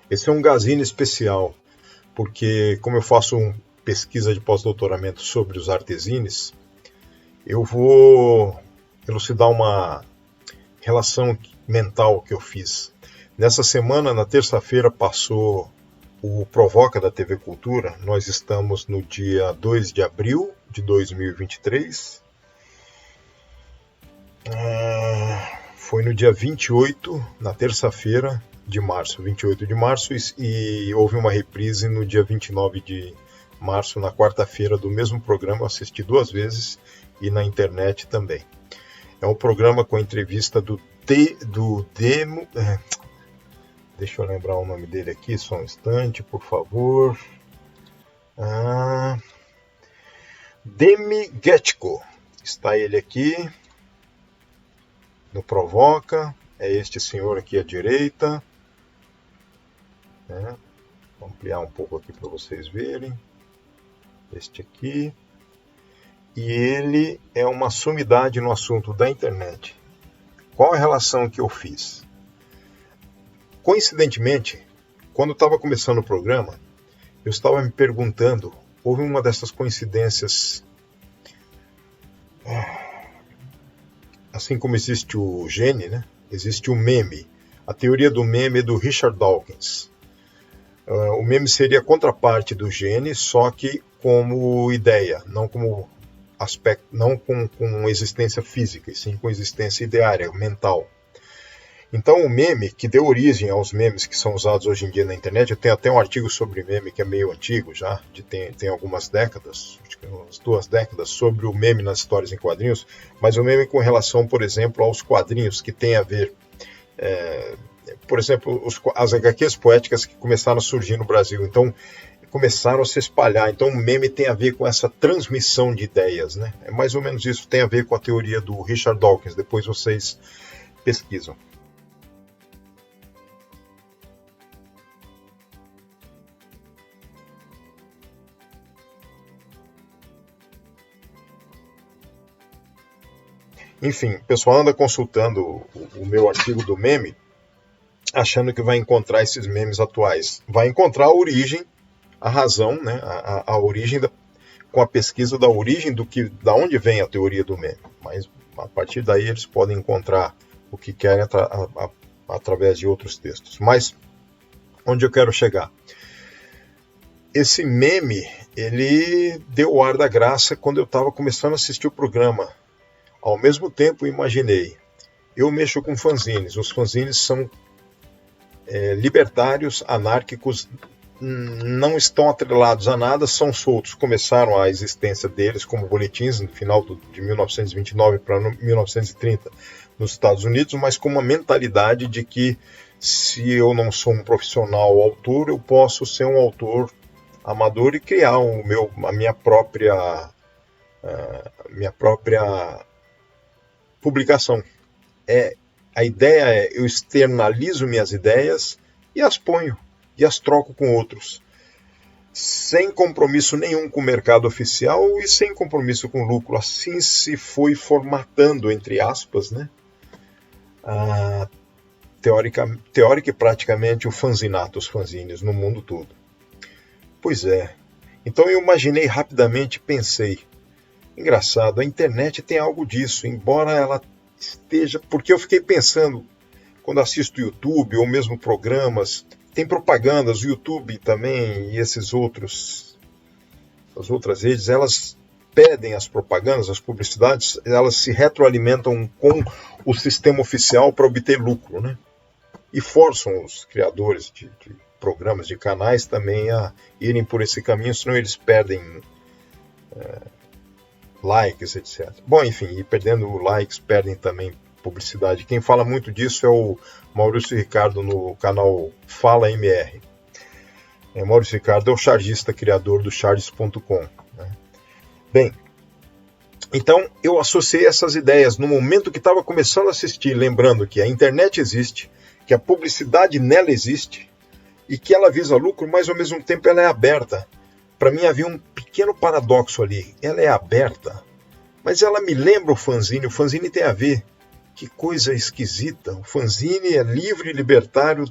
Esse é um Gazine especial, porque como eu faço uma pesquisa de pós-doutoramento sobre os artezines, eu vou elucidar uma relação mental que eu fiz. Nessa semana, na terça-feira, passou o Provoca da TV Cultura. Nós estamos no dia 2 de abril de 2023. Foi no dia 28, na terça-feira de março, 28 de março, e houve uma reprise no dia 29 de março, na quarta-feira, do mesmo programa. Eu assisti 2 vezes e na internet também. É um programa com a entrevista do Demo... Deixa eu lembrar o nome dele aqui, só um instante, por favor. Demi Getko. Está ele aqui no Provoca. É este senhor aqui à direita. Vou ampliar um pouco aqui para vocês verem. Este aqui. E ele é uma sumidade no assunto da internet. Qual a relação que eu fiz? Coincidentemente, quando estava começando o programa, eu estava me perguntando, houve uma dessas coincidências, assim como existe o gene, né? Existe o meme. A teoria do meme é do Richard Dawkins. O meme seria a contraparte do gene, só que como ideia, não como aspecto, não com existência física, e sim com existência ideária, mental. Então o meme, que deu origem aos memes que são usados hoje em dia na internet, eu tenho até um artigo sobre meme que é meio antigo já, tem algumas décadas, acho que umas 2 décadas, sobre o meme nas histórias em quadrinhos, mas o meme com relação, por exemplo, aos quadrinhos, que tem a ver, por exemplo, as HQs poéticas que começaram a surgir no Brasil, então começaram a se espalhar, então o meme tem a ver com essa transmissão de ideias, né? É mais ou menos isso, tem a ver com a teoria do Richard Dawkins, depois vocês pesquisam. Enfim, o pessoal anda consultando o meu artigo do meme, achando que vai encontrar esses memes atuais. Vai encontrar a origem, a razão, né, a origem, com a pesquisa da origem da onde vem a teoria do meme. Mas a partir daí eles podem encontrar o que querem através de outros textos. Mas onde eu quero chegar? Esse meme, ele deu o ar da graça quando eu estava começando a assistir o programa. Ao mesmo tempo, imaginei, eu mexo com fanzines. Os fanzines são libertários, anárquicos, não estão atrelados a nada, são soltos. Começaram a existência deles como boletins no final de 1929 para 1930 nos Estados Unidos, mas com uma mentalidade de que se eu não sou um profissional autor, eu posso ser um autor amador e criar a minha própria publicação. A ideia é, eu externalizo minhas ideias e as ponho, e as troco com outros, sem compromisso nenhum com o mercado oficial e sem compromisso com lucro. Assim se foi formatando, entre aspas, né? Teórica e praticamente o fanzinato, os fanzines no mundo todo. Pois é. Então eu imaginei rapidamente, pensei, engraçado, a internet tem algo disso, embora ela esteja... Porque eu fiquei pensando, quando assisto YouTube ou mesmo programas, tem propagandas, o YouTube também e as outras redes, elas pedem as propagandas, as publicidades, elas se retroalimentam com o sistema oficial para obter lucro, né? E forçam os criadores de programas, de canais também a irem por esse caminho, senão eles perdem likes, etc. Bom, enfim, e perdendo likes, perdem também publicidade. Quem fala muito disso é o Maurício Ricardo no canal Fala MR. Maurício Ricardo é o chargista, criador do charges.com. Né? Bem, então eu associei essas ideias no momento que estava começando a assistir, lembrando que a internet existe, que a publicidade nela existe e que ela visa lucro, mas ao mesmo tempo ela é aberta. Para mim havia um pequeno paradoxo ali. Ela é aberta, mas ela me lembra o fanzine. O fanzine tem a ver. Que coisa esquisita. O fanzine é livre e libertário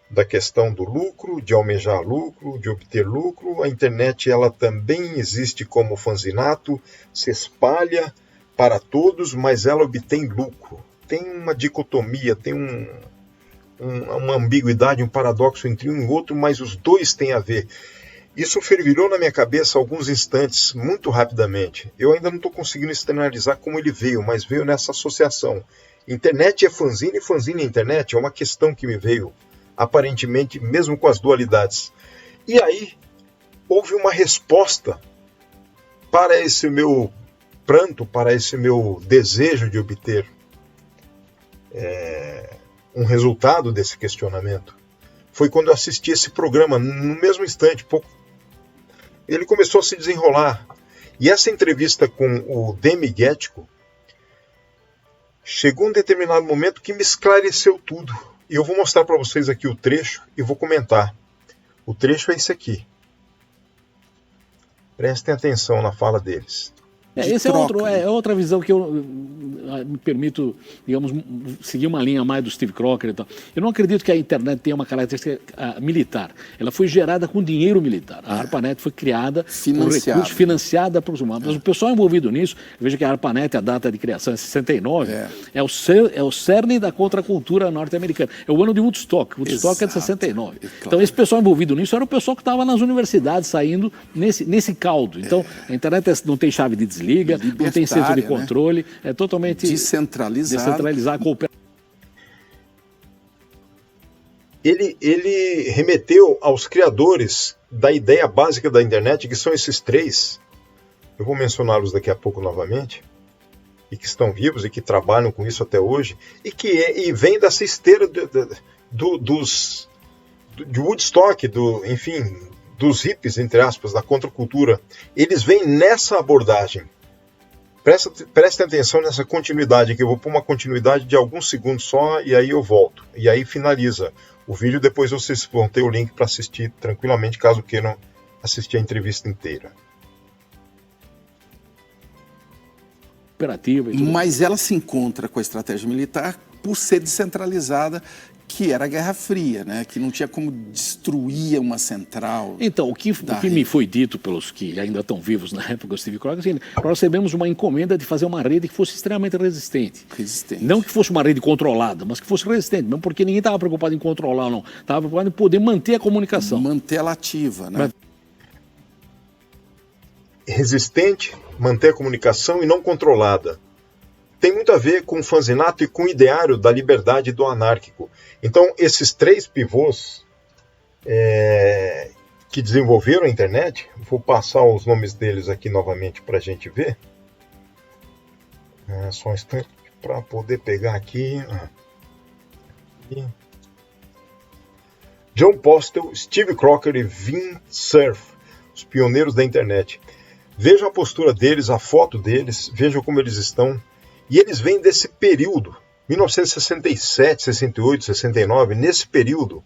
da questão do lucro, de almejar lucro, de obter lucro. A internet ela também existe como fanzinato, se espalha para todos, mas ela obtém lucro. Tem uma dicotomia, tem uma ambiguidade, um paradoxo entre um e outro, mas os dois têm a ver. Isso fervilhou na minha cabeça alguns instantes, muito rapidamente. Eu ainda não estou conseguindo externalizar como ele veio, mas veio nessa associação. Internet é fanzine e fanzine é internet? É uma questão que me veio, aparentemente, mesmo com as dualidades. E aí, houve uma resposta para esse meu pranto, para esse meu desejo de obter um resultado desse questionamento. Foi quando eu assisti esse programa, no mesmo instante, ele começou a se desenrolar. E essa entrevista com o Demi Guético chegou um determinado momento que me esclareceu tudo. E eu vou mostrar para vocês aqui o trecho e vou comentar. O trecho é esse aqui. Prestem atenção na fala deles. Essa é outra visão que eu me permito, digamos, seguir uma linha mais do Steve Crocker e tal. Eu não acredito que a internet tenha uma característica militar. Ela foi gerada com dinheiro militar. A ARPANET foi criada com recursos, financiada por humanos. Mas o pessoal envolvido nisso, veja que a ARPANET, a data de criação é 69, é o cerne da contracultura norte-americana. É o ano de Woodstock. Woodstock é de 69. Claro. Então esse pessoal envolvido nisso era o pessoal que estava nas universidades saindo nesse caldo. Então a internet não tem chave de desliga, não tem centro de controle, é totalmente descentralizar a cooperação. Ele remeteu aos criadores da ideia básica da internet, que são esses três. Eu vou mencioná-los daqui a pouco novamente, e que estão vivos e que trabalham com isso até hoje, e vem dessa esteira de Woodstock, enfim, dos hippies, entre aspas, da contracultura. Eles vêm nessa abordagem. Prestem atenção nessa continuidade aqui. Eu vou pôr uma continuidade de alguns segundos só e aí eu volto. E aí finaliza o vídeo. Depois vocês vão ter o link para assistir tranquilamente, caso queiram assistir a entrevista inteira. Mas ela se encontra com a estratégia militar por ser descentralizada, que era a Guerra Fria, né? Que não tinha como destruir uma central. Então, o que me foi dito pelos que ainda estão vivos na época do Steve Crocker, assim, nós recebemos uma encomenda de fazer uma rede que fosse extremamente resistente. Não que fosse uma rede controlada, mas que fosse resistente, mesmo porque ninguém estava preocupado em controlar, não. Estava preocupado em poder manter a comunicação. Manter ela ativa, né? Resistente, manter a comunicação e não controlada. Tem muito a ver com o fanzinato e com o ideário da liberdade do anárquico. Então, esses três pivôs que desenvolveram a internet, vou passar os nomes deles aqui novamente para a gente ver. Só um instante para poder pegar aqui. John Postel, Steve Crocker e Vint Cerf, os pioneiros da internet. Vejam a postura deles, a foto deles, vejam como eles estão. E eles vêm desse período, 1967, 68, 69, nesse período,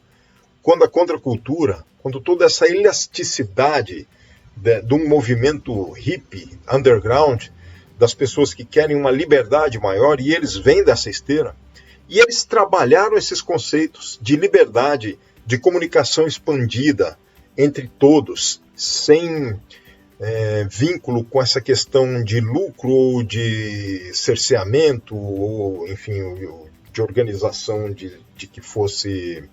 quando a contracultura, quando toda essa elasticidade de um movimento hippie, underground, das pessoas que querem uma liberdade maior, e eles vêm dessa esteira, e eles trabalharam esses conceitos de liberdade, de comunicação expandida entre todos, sem vínculo com essa questão de lucro ou de cerceamento ou, enfim, de organização de que fosse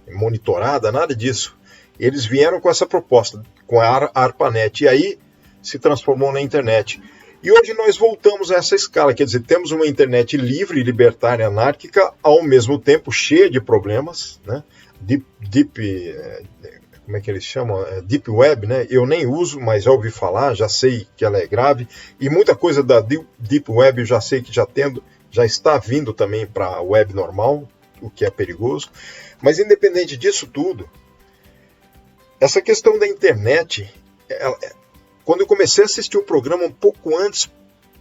monitorada, nada disso. Eles vieram com essa proposta, com a ARPANET, e aí se transformou na internet. E hoje nós voltamos a essa escala, quer dizer, temos uma internet livre, libertária, anárquica, ao mesmo tempo cheia de problemas, né? Como é que eles chamam? Deep Web, né? Eu nem uso, mas já ouvi falar, já sei que ela é grave. E muita coisa da Deep Web eu já sei que já está vindo também para a web normal, o que é perigoso. Mas independente disso tudo, essa questão da internet, quando eu comecei a assistir o programa um pouco antes,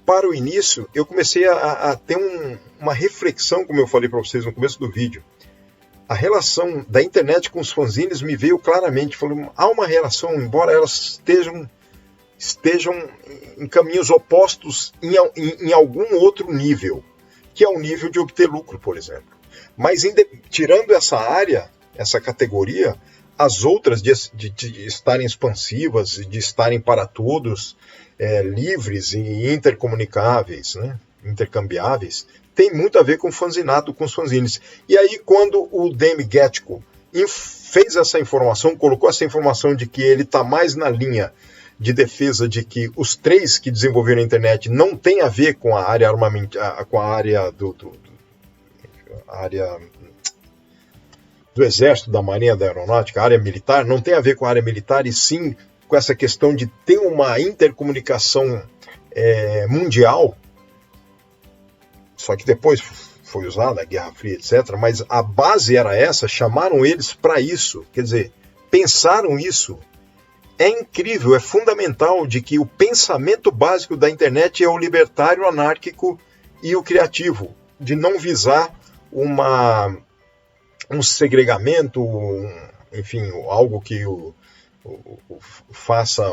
para o início, eu comecei a ter uma reflexão, como eu falei para vocês no começo do vídeo. A relação da internet com os fanzines me veio claramente. Falei, há uma relação, embora elas estejam em caminhos opostos em algum outro nível, que é o nível de obter lucro, por exemplo. Mas tirando essa área, essa categoria, as outras de estarem expansivas, de estarem para todos, livres e intercomunicáveis, né? Intercambiáveis, tem muito a ver com o fanzinato, com os fanzines. E aí, quando o Demi Getko fez essa informação, colocou essa informação de que ele está mais na linha de defesa de que os 3 que desenvolveram a internet não tem a ver com a área com a área do Exército, da Marinha, da Aeronáutica, a área militar, não tem a ver com a área militar, e sim com essa questão de ter uma intercomunicação mundial, só que depois foi usada a Guerra Fria, etc., mas a base era essa, chamaram eles para isso, quer dizer, pensaram isso. É incrível, é fundamental de que o pensamento básico da internet é o libertário, anárquico e o criativo, de não visar um segregamento, enfim, algo que faça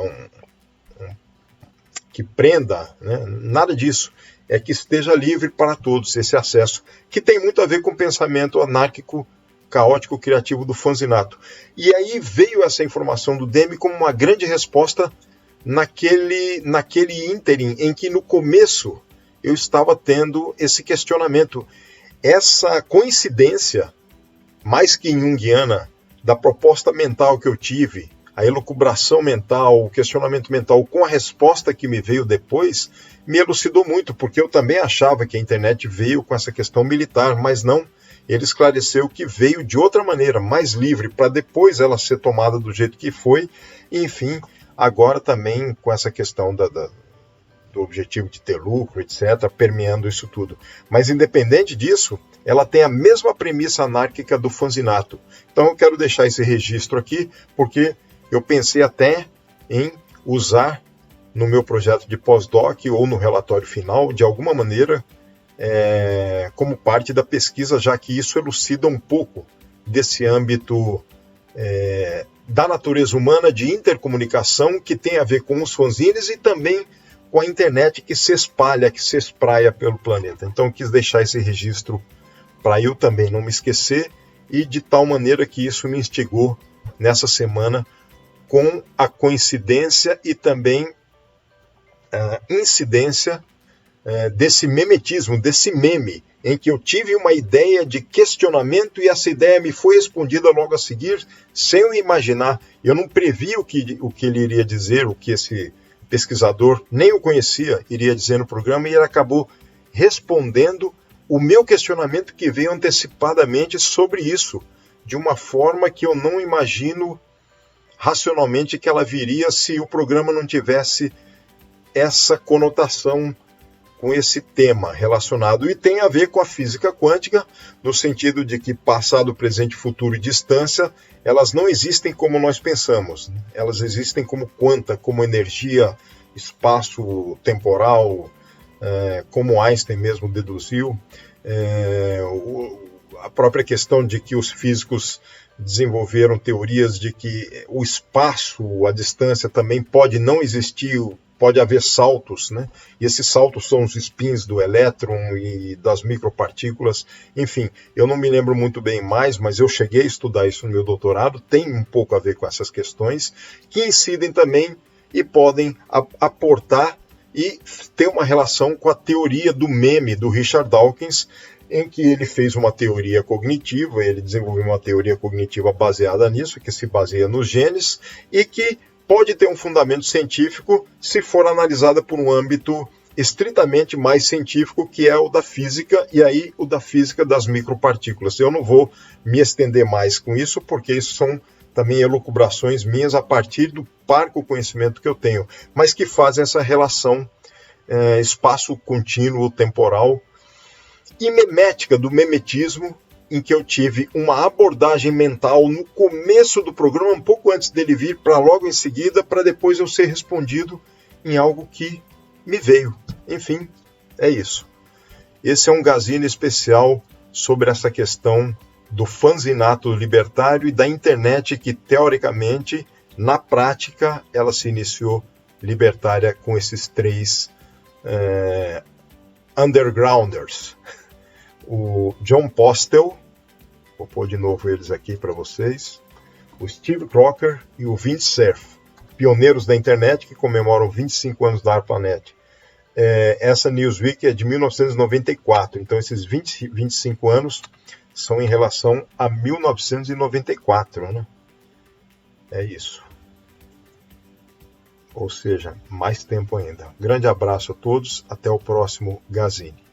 que prenda, né? Nada disso. É que esteja livre para todos esse acesso, que tem muito a ver com o pensamento anárquico, caótico, criativo do fanzinato. E aí veio essa informação do Demi como uma grande resposta naquele ínterim em que no começo eu estava tendo esse questionamento. Essa coincidência, mais que junguiana, da proposta mental que eu tive, a elucubração mental, o questionamento mental com a resposta que me veio depois, me elucidou muito, porque eu também achava que a internet veio com essa questão militar, mas não. Ele esclareceu que veio de outra maneira, mais livre, para depois ela ser tomada do jeito que foi. E, enfim, agora também com essa questão do objetivo de ter lucro, etc., permeando isso tudo. Mas, independente disso, ela tem a mesma premissa anárquica do fanzinato. Então, eu quero deixar esse registro aqui, porque eu pensei até em usar no meu projeto de pós-doc ou no relatório final, de alguma maneira, como parte da pesquisa, já que isso elucida um pouco desse âmbito da natureza humana de intercomunicação que tem a ver com os fanzines e também com a internet que se espalha, que se espraia pelo planeta. Então, quis deixar esse registro para eu também não me esquecer, e de tal maneira que isso me instigou nessa semana com a coincidência e também a incidência desse memetismo, desse meme, em que eu tive uma ideia de questionamento e essa ideia me foi respondida logo a seguir, sem eu imaginar. Eu não previ o que ele iria dizer, o que esse pesquisador, nem o conhecia, iria dizer no programa, e ele acabou respondendo o meu questionamento que veio antecipadamente sobre isso, de uma forma que eu não imagino racionalmente que ela viria se o programa não tivesse essa conotação com esse tema relacionado. E tem a ver com a física quântica, no sentido de que passado, presente, futuro e distância, elas não existem como nós pensamos. Elas existem como quanta, como energia, espaço temporal, como Einstein mesmo deduziu. A própria questão de que os físicos desenvolveram teorias de que o espaço, a distância também pode não existir, pode haver saltos, né? E esses saltos são os spins do elétron e das micropartículas. Enfim, eu não me lembro muito bem mais, mas eu cheguei a estudar isso no meu doutorado, tem um pouco a ver com essas questões, que incidem também e podem aportar e ter uma relação com a teoria do meme do Richard Dawkins, em que ele fez uma teoria cognitiva, ele desenvolveu uma teoria cognitiva baseada nisso, que se baseia nos genes, e que pode ter um fundamento científico se for analisada por um âmbito estritamente mais científico, que é o da física, e aí o da física das micropartículas. Eu não vou me estender mais com isso, porque isso são também elucubrações minhas a partir do parco conhecimento que eu tenho, mas que fazem essa relação espaço contínuo, temporal, e memética do memetismo, em que eu tive uma abordagem mental no começo do programa, um pouco antes dele vir, para logo em seguida, para depois eu ser respondido em algo que me veio. Enfim, é isso. Esse é um Gazine especial sobre essa questão do fanzinato libertário e da internet que, teoricamente, na prática, ela se iniciou libertária com esses 3 undergrounders. O John Postel, Vou pôr de novo eles aqui para vocês. O Steve Crocker e o Vint Cerf, pioneiros da internet que comemoram 25 anos da ARPANET. Essa Newsweek é de 1994, então esses 25 anos são em relação a 1994, né? É isso. Ou seja, mais tempo ainda. Grande abraço a todos, até o próximo Gazini.